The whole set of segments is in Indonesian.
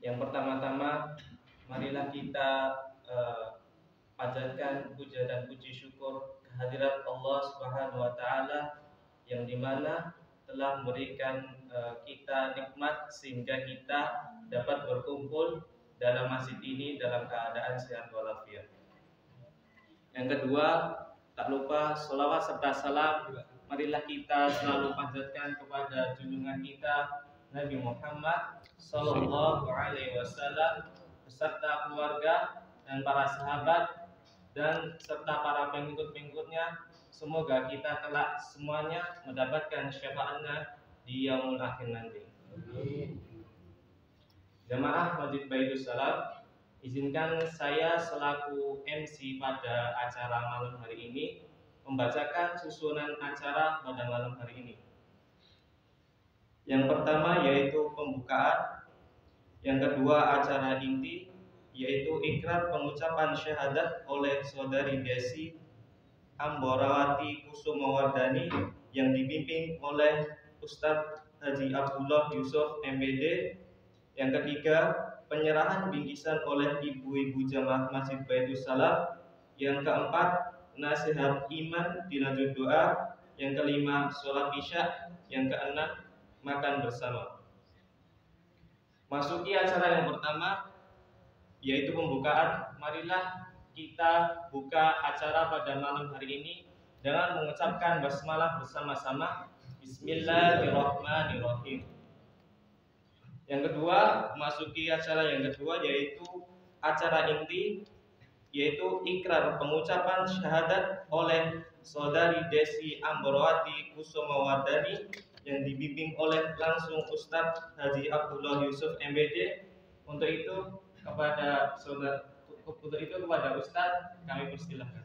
Yang pertama-tama, marilah kita panjatkan puja dan puji syukur kehadirat Allah Subhanahu wa taala yang dimana telah memberikan kita nikmat sehingga kita dapat berkumpul dalam masjid ini dalam keadaan sehat walafiat. Yang kedua, tak lupa sholawat serta salam marilah kita selalu panjatkan kepada junjungan kita Nabi Muhammad Sallallahu Alaihi Wasallam beserta keluarga dan para sahabat dan serta para pengikut-pengikutnya. Semoga kita kelak semuanya mendapatkan syafaatnya di yaumul akhir nanti. Jamaah Masjid Baitus Salam, izinkan saya selaku MC pada acara malam hari ini membacakan susunan acara pada malam hari ini. Yang pertama yaitu pembukaan, yang kedua acara inti yaitu ikrar pengucapan syahadat oleh Saudari Desi Amborawati Kusumawardani yang dipimpin oleh Ustadz Haji Abdullah Yusuf MPD. Yang ketiga, penyerahan bingkisan oleh ibu-ibu jamaah Masjid Baitus Salam. Yang keempat, nasihat iman dilanjut doa. Yang kelima, sholat isya. Yang keenam, makan bersama. Masuki acara yang pertama yaitu pembukaan. Marilah kita buka acara pada malam hari ini dengan mengucapkan basmalah bersama-sama. Bismillahirrahmanirrahim. Yang kedua, masuki acara yang kedua yaitu acara inti, yaitu ikrar pengucapan syahadat oleh Saudari Desi Amborawati Kusumawardani yang dibimbing oleh langsung Ustadz Haji Abdullah Yusuf MPD. Untuk itu kepada Ustadz kami persilahkan.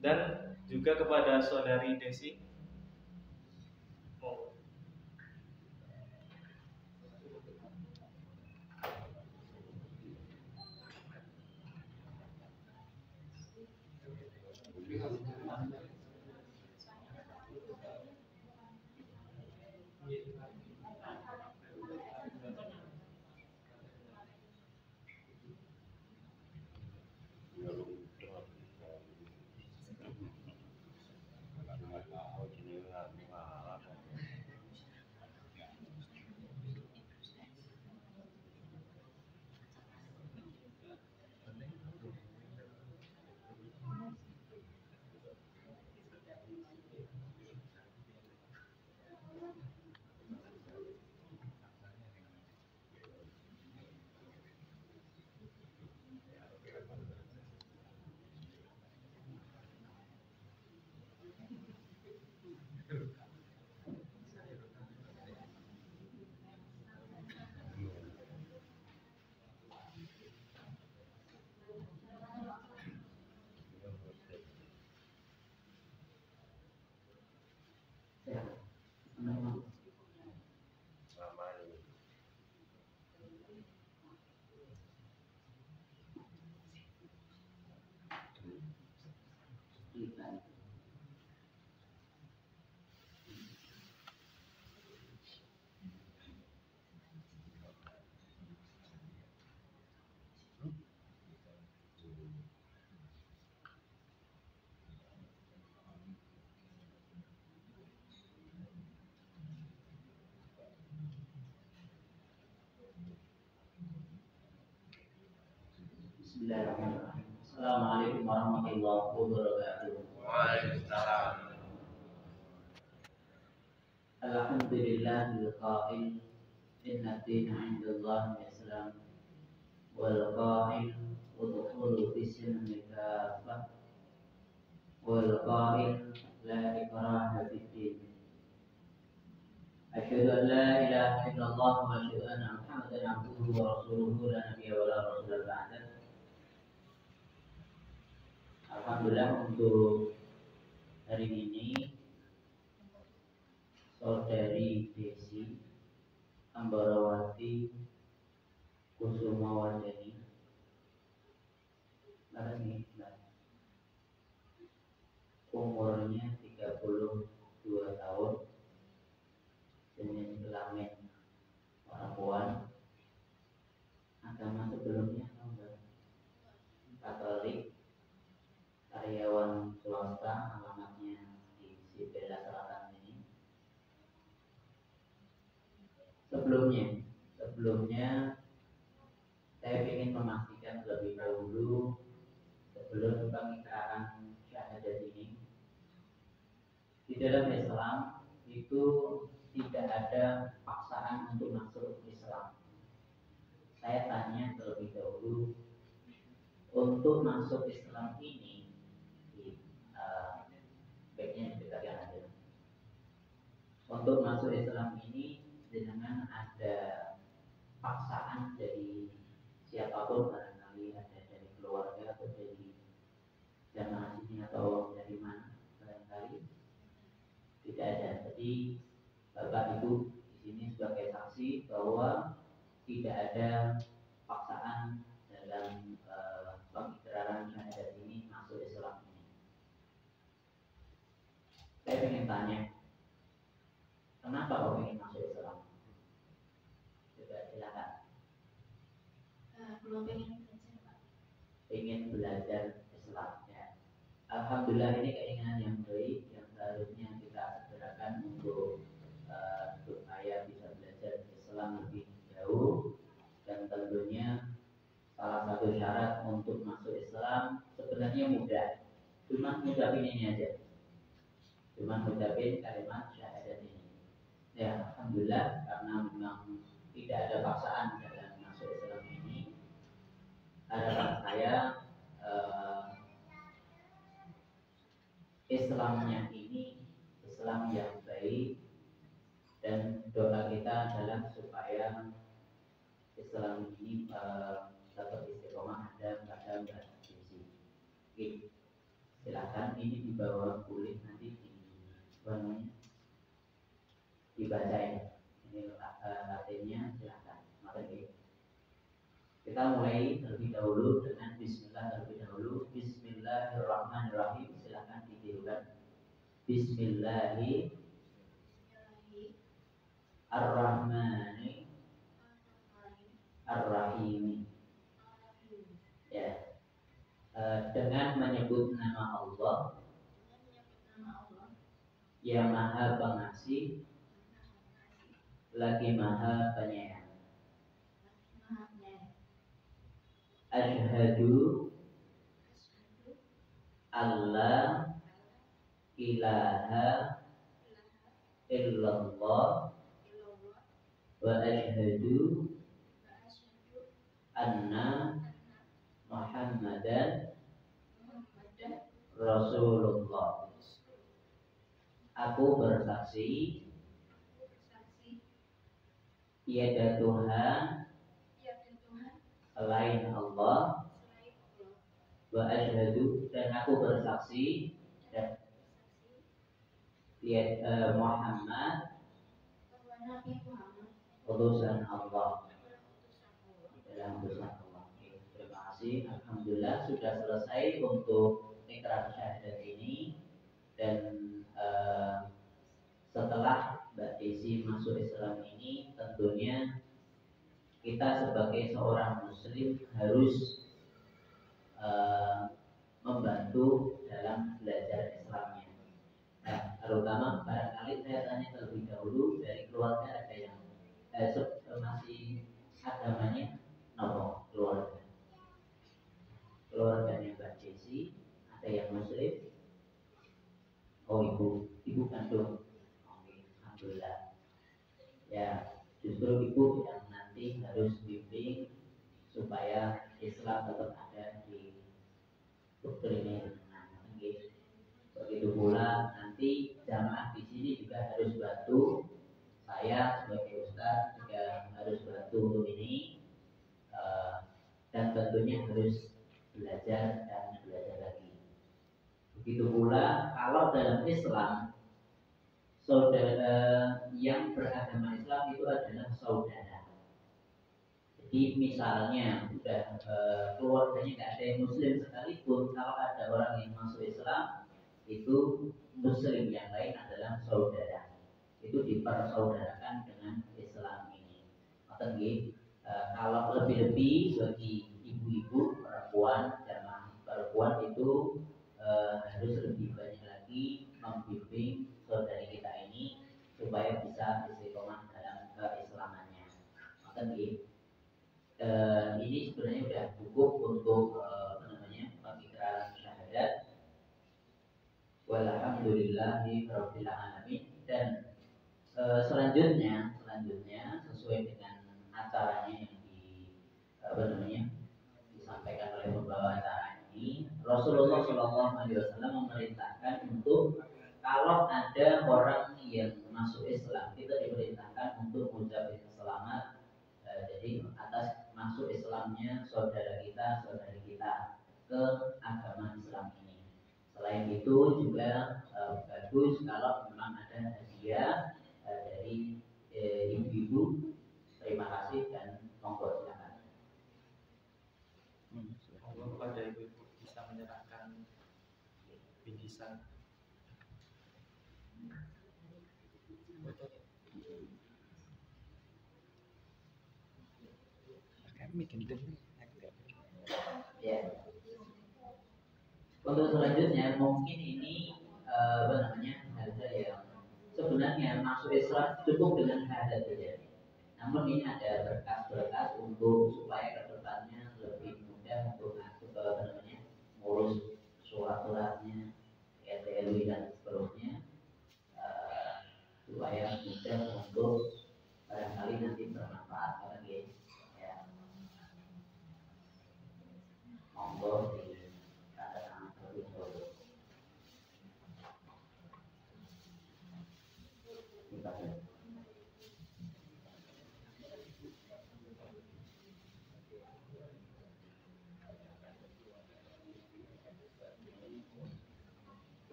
Dan juga kepada Saudari Desi. Bismillahirrahmanirrahim. Assalamualaikum warahmatullahi wabarakatuh. Waalaikumsalam. Alhamdulillahil qail inna ad-dina 'indallahi al-Islam wal qail udkhulu fis-silmi kaffah wal qail la ikraha fid-din. Asyhadu an la ilaha illallah wa asyhadu anna Muhammadan 'abduhu wa rasuluhu la nabiyya wa la rasula ba'dahu. Alhamdulillah untuk hari ini Saudari Desi Amborawati Kusumawardani umurnya 32 sebelumnya saya ingin memastikan terlebih dahulu sebelum pengikraan syahadat ini, di dalam Islam itu tidak ada paksaan untuk masuk Islam. Saya tanya terlebih dahulu, untuk masuk Islam ini, baiknya dibedakan aja. Untuk masuk Islam ini dengan ada paksaan dari siapapun, barangkali ada dari keluarga atau dari jamaah sini atau dari mana, barangkali tidak ada. Jadi Bapak Ibu di sini sebagai saksi bahwa tidak ada paksaan dalam pengikraran syahadat ini masuk Islam ini. Saya ingin tanya, kenapa kau ingin masuk Islam? Coba silakan. Belum pengen belajar, Pak. Ingin belajar Islam ya. Alhamdulillah, ini keinginan yang baik yang seharusnya kita segerakan untuk supaya bisa belajar Islam lebih jauh. Dan tentunya salah satu syarat untuk masuk Islam sebenarnya mudah, cuma ngucapin ini aja, cuma ngucapin kalimat syahadat ini. Ya, alhamdulillah, karena memang tidak ada paksaan dalam masuk Islam ini. Harapan saya Islamnya ini Islam yang baik, dan doa kita adalah supaya Islam ini dapat istiqomah ada pada Mbak Desi. Oke, silakan, ini di bawah kulit nanti dibacain. Ini latihannya, silakan. Mari kita mulai terlebih dahulu dengan Bismillah terlebih dahulu. Bismillahirrahmanirrahim. Silakan ditirukan. Bismillahirrahmanirrahim. Ya, dengan menyebut nama Allah yang Maha Pengasih lagi Maha Penyayang. Asyhadu alla ilaha illallah wa asyhadu anna Muhammadan Rasulullah. Aku bersaksi tiada Tuhan selain Allah, wa asyhadu, dan aku bersaksi dan tiada Muhammad utusan Allah, dalam utusan Allah. Terima kasih. Alhamdulillah sudah selesai untuk ikrar syahadat ini. Dan setelah Mbak Desi masuk Islam ini, tentunya kita sebagai seorang Muslim harus membantu dalam belajar Islamnya. Nah, terutama barangkali saya tanya terlebih dahulu, dari keluarga ada yang masih agamanya nopo keluarganya Mbak Desi, ada yang Muslim? Oh, ibu kandung. Oke, alhamdulillah. Ya, justru ibu yang nanti harus bimbing supaya Islam tetap ada di doktrinnya. Begitu pula nanti jamaah di sini juga harus bantu. Saya sebagai ustaz juga harus bantu untuk ini, dan tentunya harus belajar dan belajar lagi. Begitu pula kalau dalam Islam, saudara yang beragama Islam itu adalah saudara. Jadi misalnya udah keluarganya nggak ada yang Muslim sekalipun, kalau ada orang yang masuk Islam, itu Muslim yang lain adalah saudara. Itu dipersaudarakan dengan Islam ini. Kalau lebih-lebih bagi ibu-ibu perempuan, jamaah perempuan itu harus lebih banyak lagi membimbing saudari kita ini supaya bisa istiqomah dalam keislamannya. tadi ini sebenarnya sudah cukup untuk pengikraran syahadat. Walhamdulillahi rabbil alamin. Dan selanjutnya sesuai dengan acaranya yang disampaikan oleh pembawa acara ini, Rasulullah Shallallahu Alaihi Wasallam memerintahkan untuk kalau ada orang yang masuk Islam, kita diperintahkan untuk mengucapkan selamat. Jadi atas masuk Islamnya saudari kita ke agama Islam ini. Selain itu juga bagus kalau memang ada hadiah dari ibu-ibu. Terima kasih dan monggo silakan. Monggo kepada ibu-ibu bisa menyerahkan bingkisan. Ya. Untuk selanjutnya mungkin ini hal-hal yang sebenarnya masuk Islam cukup dengan syahadat saja. Namun ini ada berkas-berkas untuk supaya kedepannya lebih mudah untuk ngurus surat-suratnya, RT/RW dan seterusnya, supaya mudah untuk barangkali nanti bermanfaat lagi. Ya, monggo di tanda tangan terlebih dahulu. Terima kasih.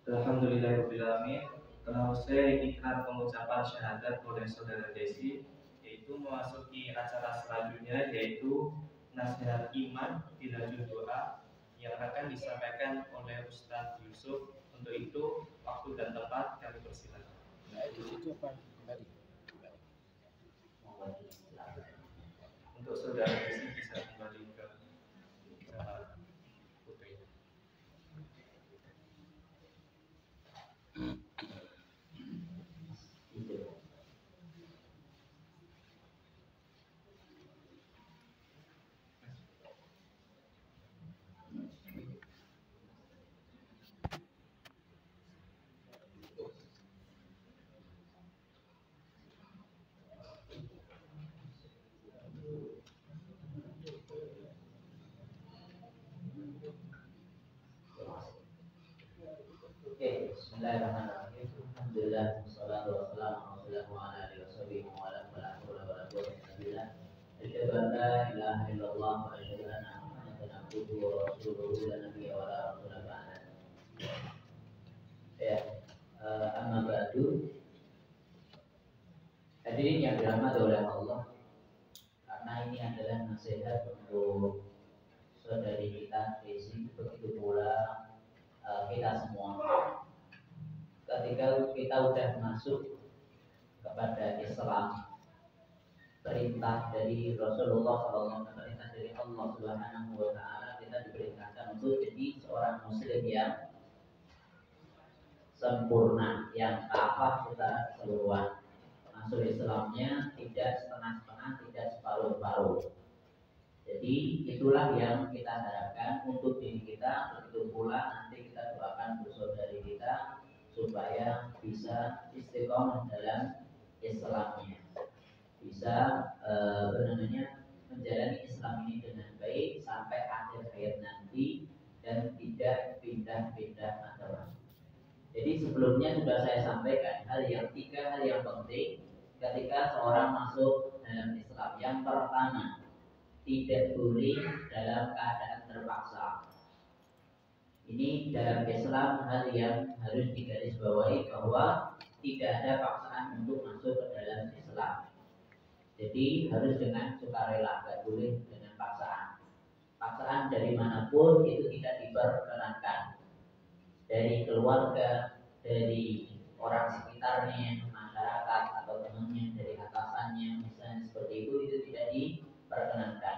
Alhamdulillahirobbilalamin. Telah usai ikrar pengucapan syahadat oleh saudara Desi, yaitu memasuki acara selanjutnya, yaitu nasihat iman dilajur doa yang akan disampaikan oleh Ustadz Yusuf. Untuk itu waktu dan tempat kami persilakan. Di situ apa? Untuk saudara Desi bisa kembali ke putri. Bismillahirrahmanirrahim. Alhamdulillah, wassalatu wassalamu ala alihi wa ala wala haula wala quwwata illa billah. Asyhadu an la ilaha illallah wa asyhadu anna Muhammadan abduhu wa rasuluhu la nabiyya wa la rasula ba'da. Ya, amma ba'du. Hadirin yang dirahmati oleh Allah, karena ini adalah nasihat untuk saudari kita Desi, begitu pula kita semua. Ketika kita sudah masuk kepada Islam, perintah dari Rasulullah SAW, perintah dari Allah Subhanahu wa Ta'ala, kita diperintahkan untuk jadi seorang Muslim yang sempurna, yang kafah secara keseluruhan. Masuk Islamnya tidak setengah-setengah, tidak separuh-paruh. Jadi itulah yang kita harapkan untuk diri kita. Begitu pula nanti kita doakan untuk saudari kita supaya bisa istiqomah dalam Islamnya, bisa menjalani Islam ini dengan baik sampai akhir hayat nanti dan tidak pindah-pindah agama. Jadi sebelumnya sudah saya sampaikan tiga hal yang penting ketika seorang masuk dalam Islam. Yang pertama, tidak boleh dalam keadaan terpaksa. Ini dalam Islam hal yang harus digarisbawahi, bahwa tidak ada paksaan untuk masuk ke dalam Islam. Jadi harus dengan sukarela, tidak boleh dengan paksaan. Paksaan dari manapun itu tidak diperkenankan. Dari keluarga, dari orang sekitarnya, masyarakat atau temannya, dari atasannya, misalnya seperti itu tidak diperkenankan.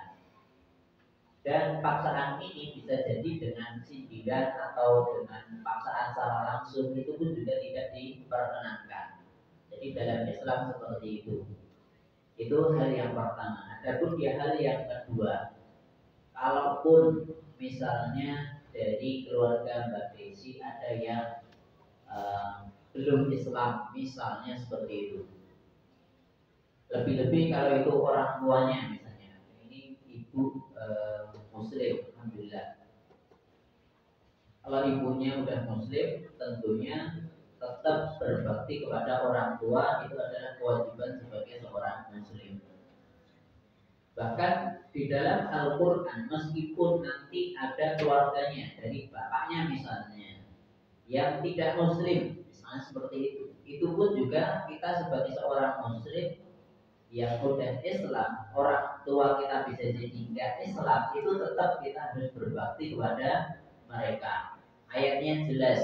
Dan paksaan ini bisa jadi dengan sindiran atau dengan paksaan secara langsung, itu pun juga tidak diperkenankan. Jadi dalam Islam seperti itu. Itu hal yang pertama. Adapun hal yang kedua, kalaupun misalnya dari keluarga Mbak Desi ada yang belum Islam, misalnya seperti itu. Lebih-lebih kalau itu orang tuanya, misalnya ini ibu Muslim, alhamdulillah. Kalau ibunya udah Muslim, tentunya tetap berbakti kepada orang tua, itu adalah kewajiban sebagai seorang Muslim. Bahkan di dalam Al-Quran, meskipun nanti ada keluarganya dari bapaknya misalnya yang tidak Muslim, misalnya seperti itu pun juga kita sebagai seorang Muslim yang udah Islam, orang tua kita bisa jadi nggak Islam, itu tetap kita harus berbakti kepada mereka. Ayatnya jelas,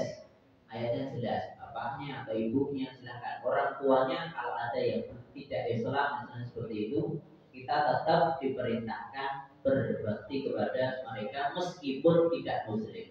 bapaknya atau ibunya silakan. Orang tuanya kalau ada yang tidak Islam, misalnya seperti itu, kita tetap diperintahkan berbakti kepada mereka meskipun tidak Muslim.